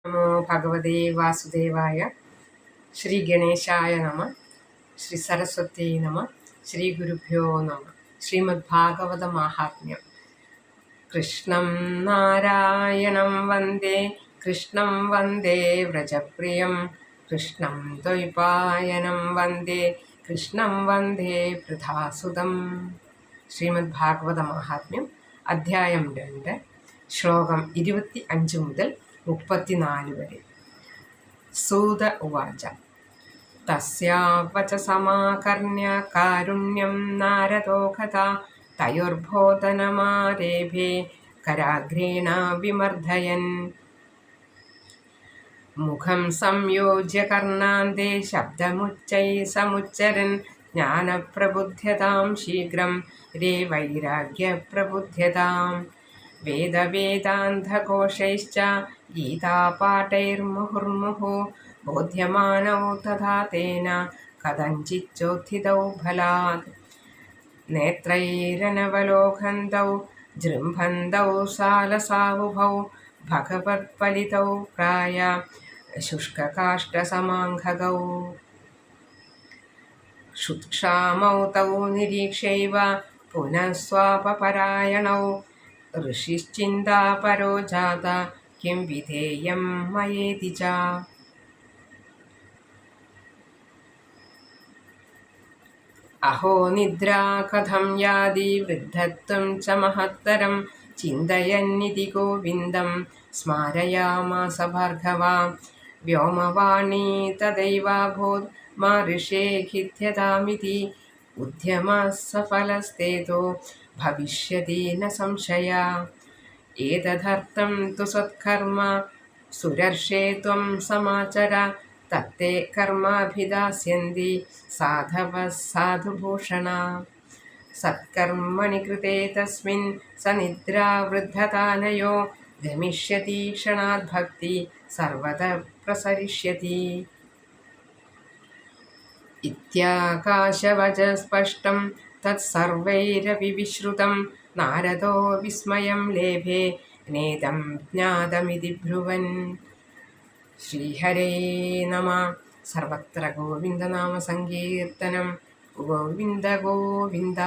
നമോ ഭഗവതേ വാസുദേവായ. ശ്രീ ഗണേശായ നമ. ശ്രീ സരസ്വത്യൈ നമ. ശ്രീ ഗുരുഭ്യോ നമ. ശ്രീമദ് ഭാഗവത മാഹാത്മ്യം. കൃഷ്ണം നാരായണം വന്ദേ, കൃഷ്ണം വന്ദേ വ്രജപ്രിയം, കൃഷ്ണം ദ്വൈപായനം വന്ദേ, കൃഷ്ണം വന്ദേ വൃഥാസുതം. ശ്രീമദ് ഭാഗവത മാഹാത്മ്യം അധ്യായം 2, ശ്ലോകം 25 മുതൽ 34 വരെ. സൂത ഉവാച. തസ്യാവച സമാകർണ്യ കാരുണ്യം നാരദോ കഥാ തയോർബോധനമാരേഭേ കരാഗ്രേണ വിമർദ്ധയൻ. മുഖം സംയോജ്യ കർണാന്തേ ശബ്ദമുച്ചൈ സമുച്ചരൻ ജ്ഞാനപ്രബുദ്ധ്യതാം ശീഘ്രം രേ വൈരാഗ്യപ്രബുദ്ധ്യതാം. വേദവേദാന്തഘോഷൈശ്ച ഗീതാപാഠൈർമുഹുർമുഹു ബോധ്യമാനൗ തഥാ തേന കഥഞ്ചിച്ചോത്ഥിതൗ ഫലാത്. നേത്രൈരനവലോകന്തൗ ജൃംഭന്തൗ സാലസാവുഭൗ ഭഗവത്ഫലിതൗ പ്രായ ശുഷ്കകാഷ്ഠസമാംഘകൗ. ക്ഷുത്ക്ഷാമൗ തൗ നിരീക്ഷ്യൈവ പുനഃ സ്വാപപരായണൗ ഋഷിശ്ചിന്താപരോ ജാത കിം വിധേയം മയേതി ച. അഹോ നിദ്രാ കഥം യാതി വൃദ്ധത്വം ച മഹത്തരം ചിന്തയന്നിതി ഗോവിന്ദം സ്മാരയാമാസ ഭാർഗവ. വ്യോമവാണീ തദൈവാഭൂത് മാഋഷേ ഖിദ്യതാമിതി ഉദ്യമസഫലസ്തേതോ ഭവിഷ്യതി ന സംശയ. ഏതദർത്ഥം തു സത്കർമ്മ സുരർഷേ ത്വം സമാചര തത്തേ കർമാഭിദാസ്യന്തി സാധവഃ സാധുഭൂഷണ. സത്കർമ്മണി കൃതേ തസ്മിൻ സനിദ്രാ വൃദ്ധതാനയോ ഗമിഷ്യതി ക്ഷണാത് ഭക്തി സർവതഃ പ്രസരിഷ്യതി. ഇത്യാകാശവച സ്പഷ്ടം തത്സർവൈരപി വിശ്രുതം നാരദോ വിസ്മയം ലേഭേ നേദം ജ്ഞാതമിതി ബ്രുവൻ. ശ്രീഹരേ നമ. സർവത്ര ഗോവിന്ദനാമ സങ്കീർത്തനം. ഗോവിന്ദ ഗോവിന്ദ.